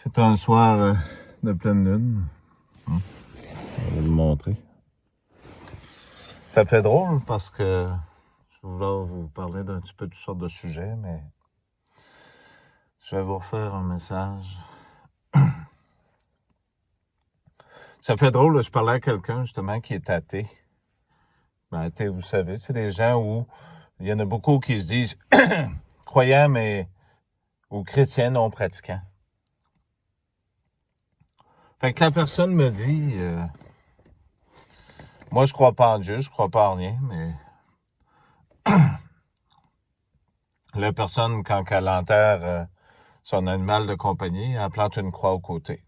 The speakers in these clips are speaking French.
C'est un soir de pleine lune. On va vous le montrer. Ça fait drôle parce que je voulais vous parler d'un petit peu de toutes sortes de sujets, mais je vais vous refaire un message. Ça fait drôle, là, je parlais à quelqu'un justement qui est athée. Ben, athée, vous savez, c'est des gens où il y en a beaucoup qui se disent croyants, mais ou chrétiens non pratiquants. Fait que la personne me dit moi je crois pas en Dieu, je crois pas en rien, mais la personne, quand elle enterre son animal de compagnie, elle plante une croix au côté.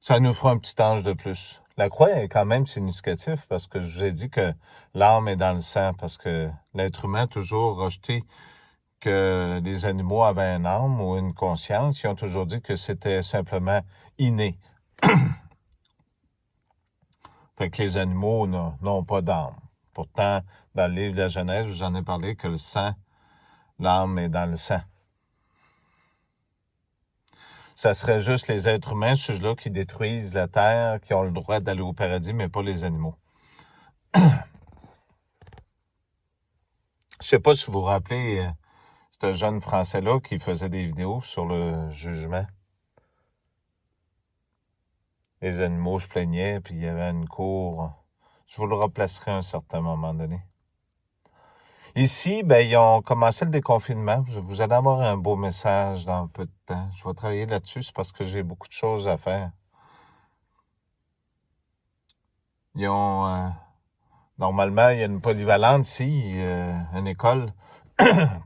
Ça nous fera un petit ange de plus. La croix est quand même significative parce que je vous ai dit que l'âme est dans le sang, parce que l'être humain a toujours rejeté que les animaux avaient une âme ou une conscience. Ils ont toujours dit que c'était simplement inné. Fait que les animaux n'ont pas d'âme. Pourtant, dans le livre de la Genèse, je vous en ai parlé que le sang, l'âme est dans le sang. Ça serait juste les êtres humains, ceux-là qui détruisent la terre, qui ont le droit d'aller au paradis, mais pas les animaux. Je sais pas si vous vous rappelez ce jeune Français-là qui faisait des vidéos sur le jugement. Les animaux se plaignaient, puis il y avait une cour. Je vous le replacerai à un certain moment donné. Ici, ben, ils ont commencé le déconfinement. Vous allez avoir un beau message dans peu de temps. Je vais travailler là-dessus, c'est parce que j'ai beaucoup de choses à faire. Ils ont... normalement, il y a une polyvalente ici, une école,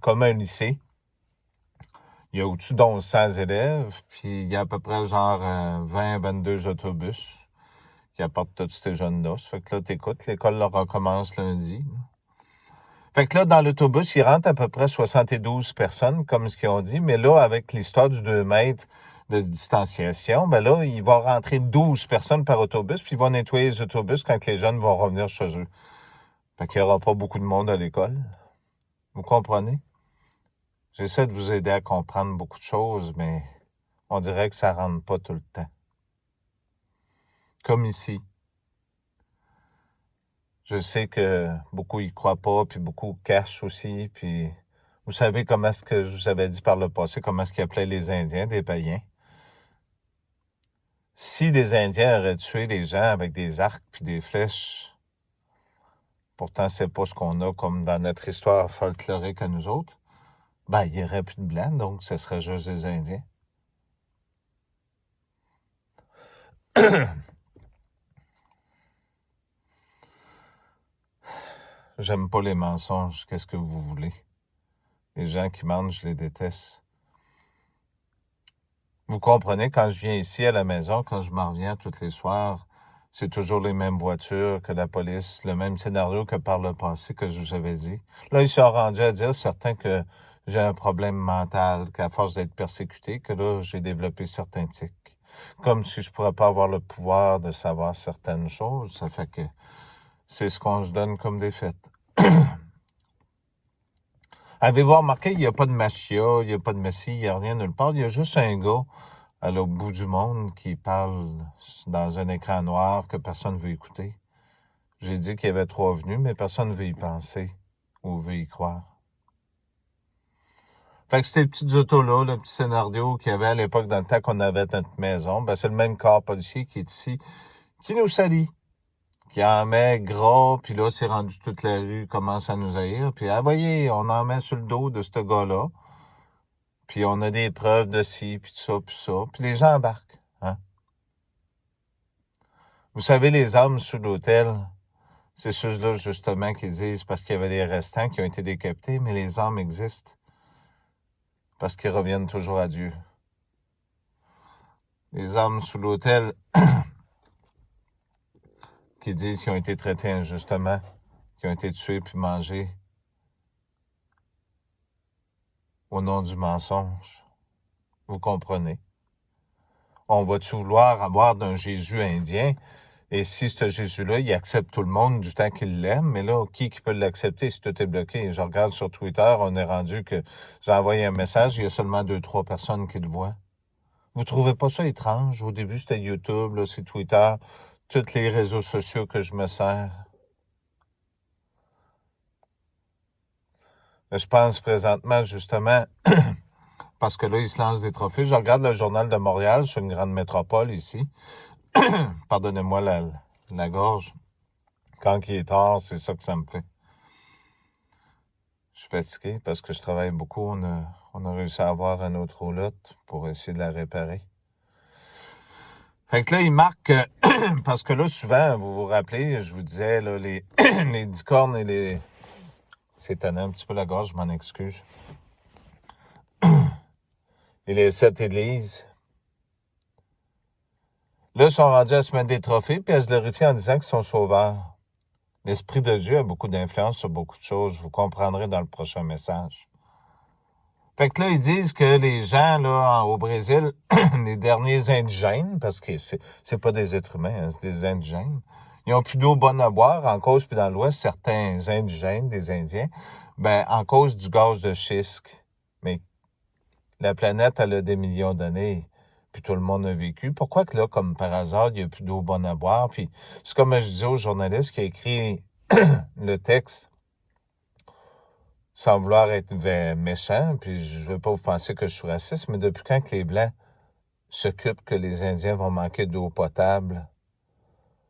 comme un lycée. Il y a au-dessus d'1100 élèves, puis il y a à peu près genre 20-22 autobus qui apportent tous ces jeunes-là. Ça fait que là, t'écoutes, l'école leur recommence lundi. Fait que là, dans l'autobus, il rentre à peu près 72 personnes, comme ce qu'ils ont dit, mais là, avec l'histoire du 2 mètres de distanciation, ben là, il va rentrer 12 personnes par autobus, puis ils vont nettoyer les autobus quand les jeunes vont revenir chez eux. Fait qu'il n'y aura pas beaucoup de monde à l'école. Vous comprenez? J'essaie de vous aider à comprendre beaucoup de choses, mais on dirait que ça ne rentre pas tout le temps. Comme ici. Je sais que beaucoup y croient pas, puis beaucoup cachent aussi, puis vous savez comment est-ce que je vous avais dit par le passé, comment est-ce qu'ils appelaient les Indiens, des païens. Si des Indiens auraient tué les gens avec des arcs puis des flèches, pourtant c'est pas ce qu'on a comme dans notre histoire folklorique à nous autres, ben il n'y aurait plus de blancs, donc ce serait juste des Indiens. J'aime pas les mensonges, qu'est-ce que vous voulez? Les gens qui mentent, je les déteste. Vous comprenez, quand je viens ici à la maison, quand je m'en reviens tous les soirs, c'est toujours les mêmes voitures que la police, le même scénario que par le passé que je vous avais dit. Là, ils sont rendus à dire certains que j'ai un problème mental, qu'à force d'être persécuté, que là, j'ai développé certains tics. Comme si je pourrais pas avoir le pouvoir de savoir certaines choses, ça fait que c'est ce qu'on se donne comme défaite. Avez-vous remarqué, il n'y a pas de machia, il n'y a pas de messie, il n'y a rien nulle part. Il y a juste un gars à l'autre bout du monde qui parle dans un écran noir que personne ne veut écouter. J'ai dit qu'il y avait 3 venus, mais personne ne veut y penser ou veut y croire. Fait que ces petites autos-là, le petit scénario qu'il y avait à l'époque dans le temps qu'on avait notre maison, ben c'est le même corps policier qui est ici, qui nous salit, qui en met gras, puis là, c'est rendu toute la rue, commence à nous haïr, puis ah, voyez, on en met sur le dos de ce gars-là, puis on a des preuves de ci, puis ça, puis les gens embarquent, hein. Vous savez, les âmes sous l'autel, c'est ceux-là, justement, qui disent parce qu'il y avait des restants qui ont été décapités, mais les âmes existent parce qu'ils reviennent toujours à Dieu. Les âmes sous l'autel qui disent qu'ils ont été traités injustement, qui ont été tués puis mangés au nom du mensonge. Vous comprenez? On va-tu vouloir avoir d'un Jésus indien Et si ce Jésus-là, il accepte tout le monde du temps qu'il l'aime, mais là, qui peut l'accepter si tout est bloqué? Je regarde sur Twitter, on est rendu que j'ai envoyé un message, il y a seulement 2-3 personnes qui le voient. Vous trouvez pas ça étrange? Au début, c'était YouTube, là, c'est Twitter, tous les réseaux sociaux que je me sers. Je pense présentement, justement, parce que là, ils se lancent des trophées. Je regarde le Journal de Montréal, c'est une grande métropole ici. Pardonnez-moi la gorge. Quand il est tard, c'est ça que ça me fait. Je suis fatigué parce que je travaille beaucoup. On a réussi à avoir une autre roulotte pour essayer de la réparer. Fait que là, il marque, parce que là, souvent, vous vous rappelez, je vous disais, là, les 10 cornes et les... C'est étonnant un petit peu la gorge, je m'en excuse. Et les 7 églises. Là, ils sont rendus à se mettre des trophées, puis à se glorifier en disant qu'ils sont sauveurs. L'Esprit de Dieu a beaucoup d'influence sur beaucoup de choses. Vous comprendrez dans le prochain message. Fait que là, ils disent que les gens, là, au Brésil, les derniers indigènes, parce que c'est pas des êtres humains, hein, c'est des indigènes, ils ont plus d'eau bonne à boire, en cause, puis dans l'Ouest, certains indigènes, des Indiens, en cause du gaz de schiste. Mais la planète, elle a des millions d'années, puis tout le monde a vécu. Pourquoi que là, comme par hasard, il n'y a plus d'eau bonne à boire? Puis c'est comme je disais au journaliste qui a écrit le texte, sans vouloir être méchant, puis je veux pas vous penser que je suis raciste, mais depuis quand que les Blancs s'occupent que les Indiens vont manquer d'eau potable?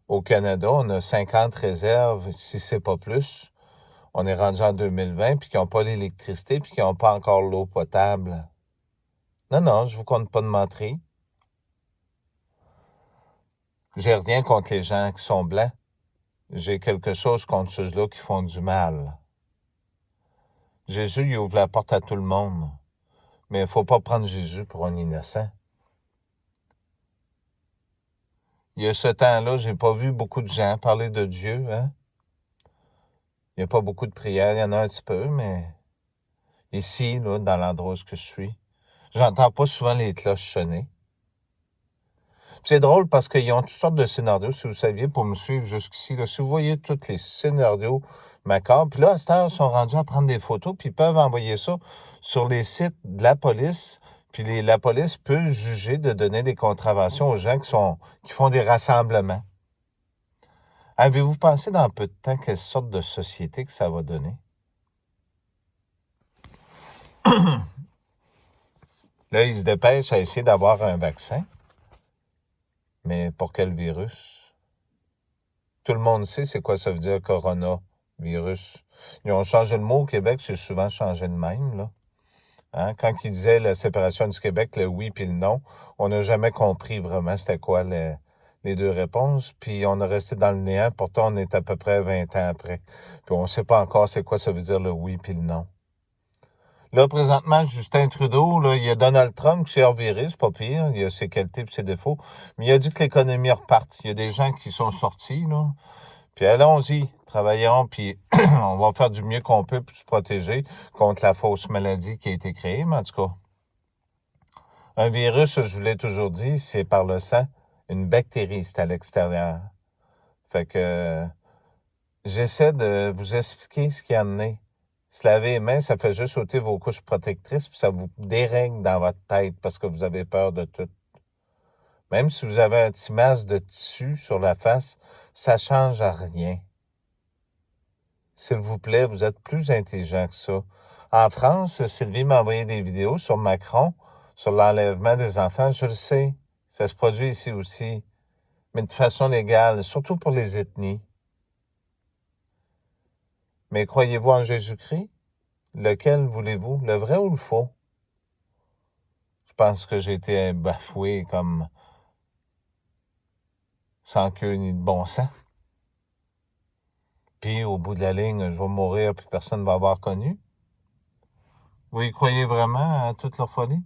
Au Canada, on a 50 réserves, si c'est pas plus. On est rendu en 2020, puis qui n'ont pas l'électricité, puis qui n'ont pas encore l'eau potable. Non, je vous compte pas de menterie. J'ai rien contre les gens qui sont blancs. J'ai quelque chose contre ceux-là qui font du mal. Jésus, il ouvre la porte à tout le monde. Mais il ne faut pas prendre Jésus pour un innocent. Il y a ce temps-là, j'ai pas vu beaucoup de gens parler de Dieu, hein. Il n'y a pas beaucoup de prières, il y en a un petit peu, mais ici, là, dans l'endroit où je suis, j'entends pas souvent les cloches sonner. Puis c'est drôle parce qu'ils ont toutes sortes de scénarios, si vous saviez, pour me suivre jusqu'ici. Là, si vous voyez tous les scénarios macabres, puis là, à cette heure, ils sont rendus à prendre des photos, puis ils peuvent envoyer ça sur les sites de la police, puis la police peut juger de donner des contraventions aux gens qui font des rassemblements. Avez-vous pensé dans peu de temps quelle sorte de société que ça va donner? Là, ils se dépêchent à essayer d'avoir un vaccin. Mais pour quel virus? Tout le monde sait c'est quoi ça veut dire coronavirus. Ils ont changé le mot au Québec, c'est souvent changé de même, là. Hein? Quand ils disaient la séparation du Québec, le oui puis le non, on n'a jamais compris vraiment c'était quoi les deux réponses, puis on est resté dans le néant, pourtant on est à peu près 20 ans après. Puis on ne sait pas encore c'est quoi ça veut dire le oui puis le non. Là, présentement, Justin Trudeau, là, il y a Donald Trump qui s'est reviré, c'est pas pire, il a ses qualités et ses défauts, mais il a dit que l'économie reparte. Il y a des gens qui sont sortis, là. Puis allons-y, travaillons, puis on va faire du mieux qu'on peut pour se protéger contre la fausse maladie qui a été créée, mais en tout cas, un virus, je vous l'ai toujours dit, c'est par le sang. Une bactérie, c'est à l'extérieur. Fait que j'essaie de vous expliquer ce qu'il y en est. Se laver les mains, ça fait juste ôter vos couches protectrices, puis ça vous dérègle dans votre tête parce que vous avez peur de tout. Même si vous avez un petit masque de tissu sur la face, ça change à rien. S'il vous plaît, vous êtes plus intelligent que ça. En France, Sylvie m'a envoyé des vidéos sur Macron, sur l'enlèvement des enfants. Je le sais, ça se produit ici aussi, mais de façon légale, surtout pour les ethnies. Mais croyez-vous en Jésus-Christ? Lequel voulez-vous, le vrai ou le faux? Je pense que j'ai été bafoué comme sans queue ni de bon sens. Puis, au bout de la ligne, je vais mourir puis personne ne va avoir connu. Vous y croyez vraiment à toute leur folie?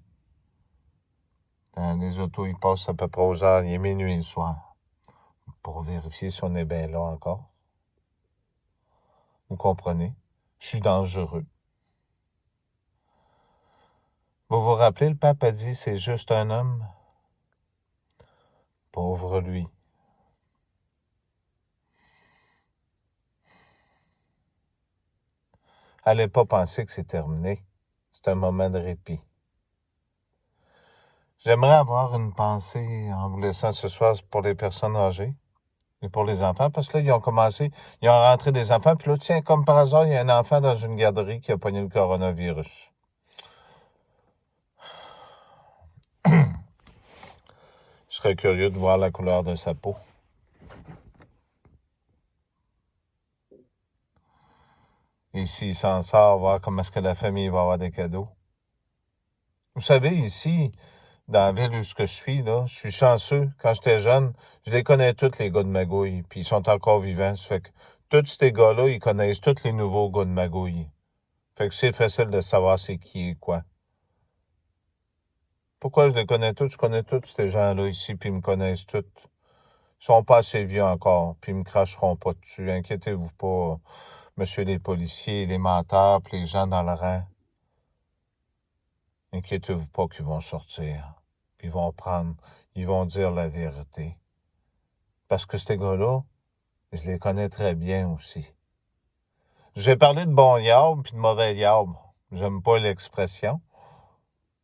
Les autos, ils passent à peu près aux heures, il est minuit le soir, pour vérifier si on est bien là encore. Vous comprenez? Je suis dangereux. Vous vous rappelez, le pape a dit, c'est juste un homme? Pauvre lui. Allez pas penser que c'est terminé. C'est un moment de répit. J'aimerais avoir une pensée en vous laissant ce soir pour les personnes âgées et pour les enfants, parce que là, ils ont rentré des enfants, puis là, tiens, comme par hasard, il y a un enfant dans une garderie qui a pogné le coronavirus. Je serais curieux de voir la couleur de sa peau. Et s'il s'en sort, voir comment est-ce que la famille va avoir des cadeaux. Vous savez, ici, dans la ville où je suis, là, je suis chanceux. Quand j'étais jeune, je les connais tous, les gars de Magouille, puis ils sont encore vivants. Ça fait que tous ces gars-là, ils connaissent tous les nouveaux gars de Magouille. Fait que c'est facile de savoir c'est qui et quoi. Pourquoi je les connais tous? Je connais tous ces gens-là ici, puis ils me connaissent tous. Ils sont pas assez vieux encore, puis ils me cracheront pas dessus. Inquiétez-vous pas, monsieur les policiers, les menteurs, puis les gens dans le rang. Inquiétez-vous pas qu'ils vont sortir, puis ils vont dire la vérité. Parce que ces gars-là, je les connais très bien aussi. Je vais parler de bons diables puis de mauvais diables. J'aime pas l'expression,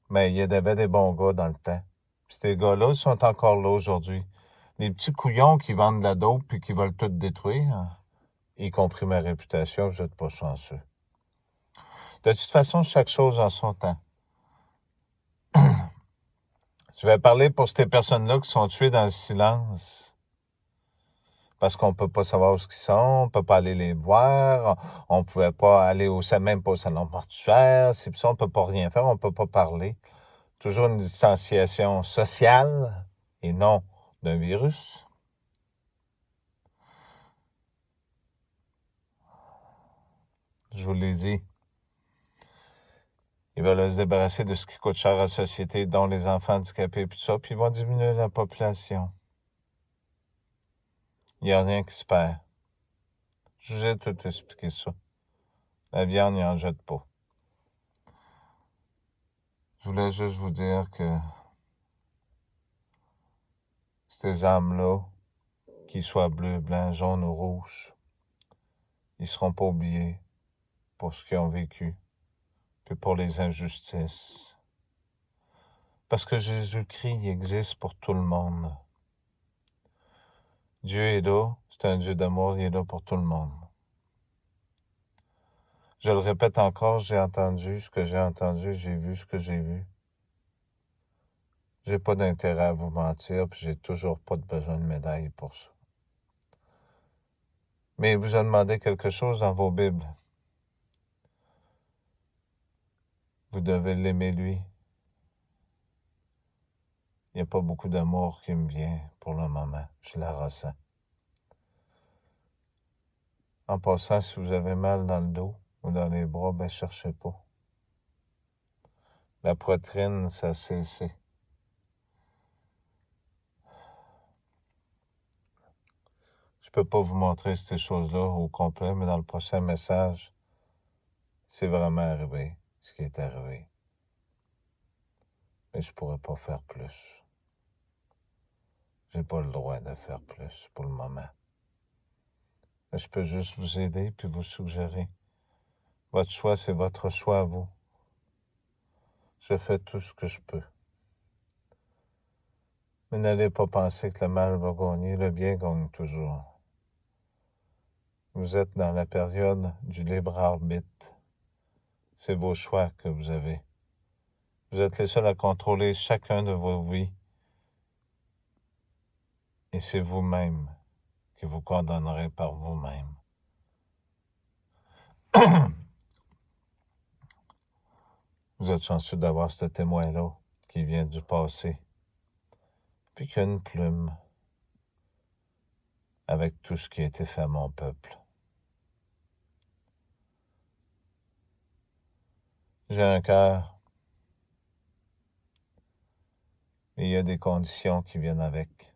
mais il y avait des bons gars dans le temps. Puis ces gars-là, ils sont encore là aujourd'hui. Les petits couillons qui vendent de la dope puis qui veulent tout détruire, y compris ma réputation, vous êtes pas chanceux. De toute façon, chaque chose en son temps. Je vais parler pour ces personnes-là qui sont tuées dans le silence. Parce qu'on peut pas savoir où ils sont, on peut pas aller les voir, on pouvait pas aller même pas au salon mortuaire, c'est ça, on peut pas rien faire, on peut pas parler. Toujours une distanciation sociale et non d'un virus. Je vous l'ai dit. Ils veulent se débarrasser de ce qui coûte cher à la société, dont les enfants handicapés et tout ça, puis ils vont diminuer la population. Il n'y a rien qui se perd. Je vous ai tout expliqué ça. La viande, il n'en jette pas. Je voulais juste vous dire que ces âmes-là, qu'ils soient bleus, blancs, jaunes ou rouges, ils ne seront pas oubliés pour ce qu'ils ont vécu, puis pour les injustices. Parce que Jésus-Christ il existe pour tout le monde. Dieu est là, c'est un Dieu d'amour, il est là pour tout le monde. Je le répète encore, j'ai entendu ce que j'ai entendu, j'ai vu ce que j'ai vu. J'ai pas d'intérêt à vous mentir, puis j'ai toujours pas de besoin de médaille pour ça. Mais il vous a demandé quelque chose dans vos Bibles. Vous devez l'aimer lui. Il n'y a pas beaucoup d'amour qui me vient pour le moment. Je la ressens. En passant, si vous avez mal dans le dos ou dans les bras, ben cherchez pas. La poitrine, ça c'est. Je peux pas vous montrer ces choses-là au complet, mais dans le prochain message, c'est vraiment arrivé, ce qui est arrivé. Mais je pourrais pas faire plus. J'ai pas le droit de faire plus pour le moment. Mais je peux juste vous aider puis vous suggérer. Votre choix, c'est votre choix à vous. Je fais tout ce que je peux. Mais n'allez pas penser que le mal va gagner, le bien gagne toujours. Vous êtes dans la période du libre arbitre. C'est vos choix que vous avez. Vous êtes les seuls à contrôler chacun de vos vies. Et c'est vous-même qui vous condamnerez par vous-même. Vous êtes chanceux d'avoir ce témoin-là qui vient du passé, puis qui a une plume avec tout ce qui a été fait à mon peuple. J'ai un cœur, et il y a des conditions qui viennent avec.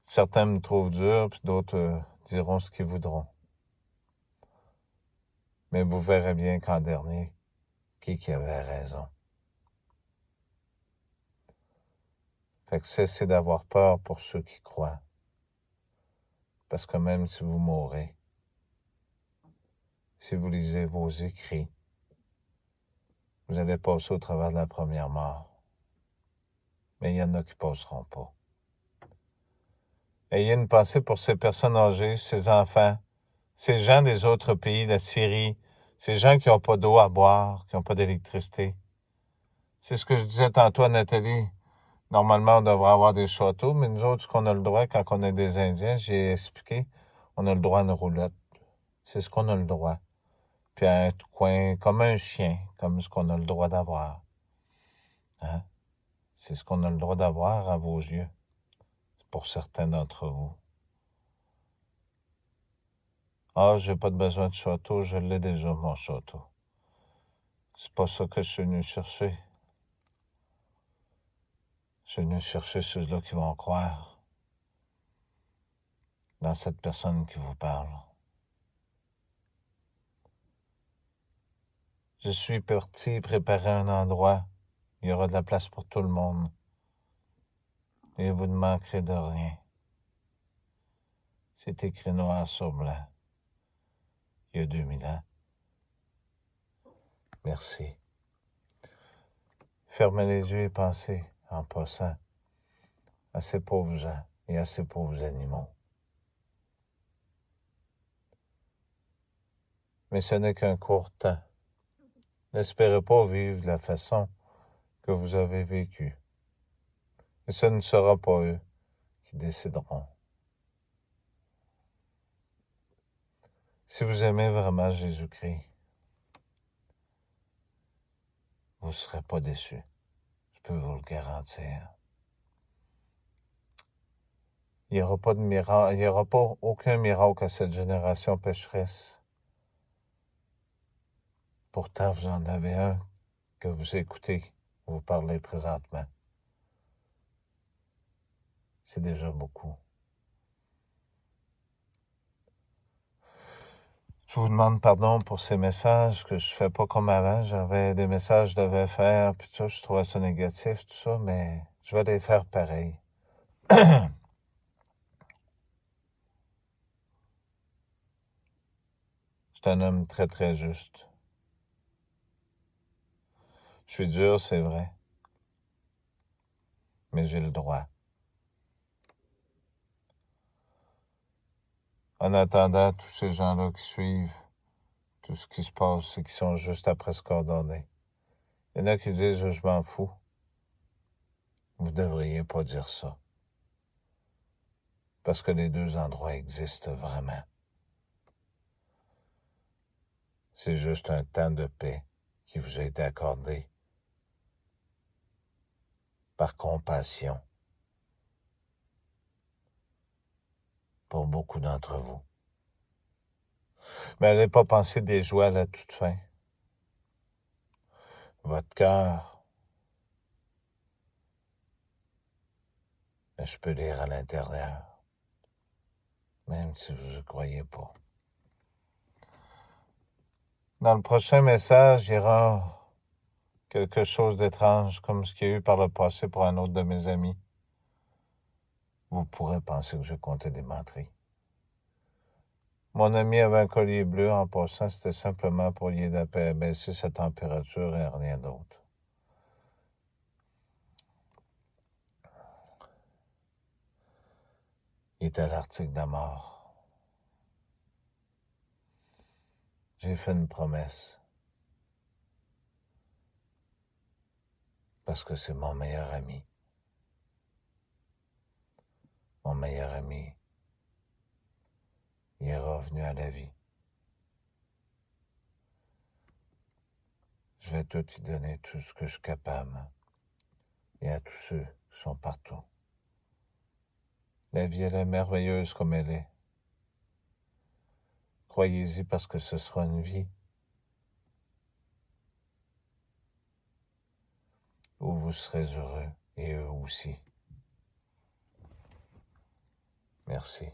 Certains me trouvent dur, puis d'autres diront ce qu'ils voudront. Mais vous verrez bien qu'en dernier, qui avait raison. Fait que cessez d'avoir peur pour ceux qui croient. Parce que même si vous mourrez, si vous lisez vos écrits, vous allez passer au travers de la première mort. Mais il y en a qui ne passeront pas. Ayez une pensée pour ces personnes âgées, ces enfants, ces gens des autres pays, la Syrie, ces gens qui n'ont pas d'eau à boire, qui n'ont pas d'électricité. C'est ce que je disais tantôt à Nathalie. Normalement, on devrait avoir des châteaux, mais nous autres, ce qu'on a le droit quand on est des Indiens, j'ai expliqué, on a le droit à une roulotte. C'est ce qu'on a le droit. Puis à un coin, comme un chien, comme ce qu'on a le droit d'avoir. Hein? C'est ce qu'on a le droit d'avoir à vos yeux, pour certains d'entre vous. Ah, j'ai pas besoin de château, je l'ai déjà, mon château. C'est pas ça que je suis venu chercher. Je suis venu chercher ceux-là qui vont croire dans cette personne qui vous parle. Je suis parti préparer un endroit. Il y aura de la place pour tout le monde. Et vous ne manquerez de rien. C'est écrit noir sur blanc. Il y a 2000 ans. Merci. Fermez les yeux et pensez, en passant, à ces pauvres gens et à ces pauvres animaux. Mais ce n'est qu'un court temps. N'espérez pas vivre de la façon que vous avez vécu. Et ce ne sera pas eux qui décideront. Si vous aimez vraiment Jésus-Christ, vous ne serez pas déçus. Je peux vous le garantir. Il n'y aura pas de miracle, il n'y aura pas aucun miracle à cette génération pécheresse. Pourtant, vous en avez un que vous écoutez, vous parlez présentement. C'est déjà beaucoup. Je vous demande pardon pour ces messages que je fais pas comme avant. J'avais des messages que je devais faire, puis tout ça, je trouvais ça négatif, tout ça, mais je vais les faire pareil. Je suis un homme très, très juste. Je suis dur, c'est vrai, mais j'ai le droit. En attendant, tous ces gens-là qui suivent tout ce qui se passe et qui sont juste après se coordonner. Il y en a qui disent « je m'en fous ». Vous ne devriez pas dire ça. Parce que les deux endroits existent vraiment. C'est juste un temps de paix qui vous a été accordé par compassion pour beaucoup d'entre vous. Mais n'allez pas penser des joies à la toute fin. Votre cœur, je peux lire à l'intérieur, même si vous ne croyez pas. Dans le prochain message, il y aura quelque chose d'étrange, comme ce qu'il y a eu par le passé pour un autre de mes amis. Vous pourrez penser que je comptais des menteries. Mon ami avait un collier bleu. En passant, c'était simplement pour lui aider à baisser sa température et rien d'autre. Il était à l'article de la mort. J'ai fait une promesse. Parce que c'est mon meilleur ami. Mon meilleur ami, il est revenu à la vie. Je vais tout lui donner, tout ce que je suis capable. Et à tous ceux qui sont partout. La vie, elle est merveilleuse comme elle est. Croyez-y parce que ce sera une vie où vous serez heureux et eux aussi. Merci.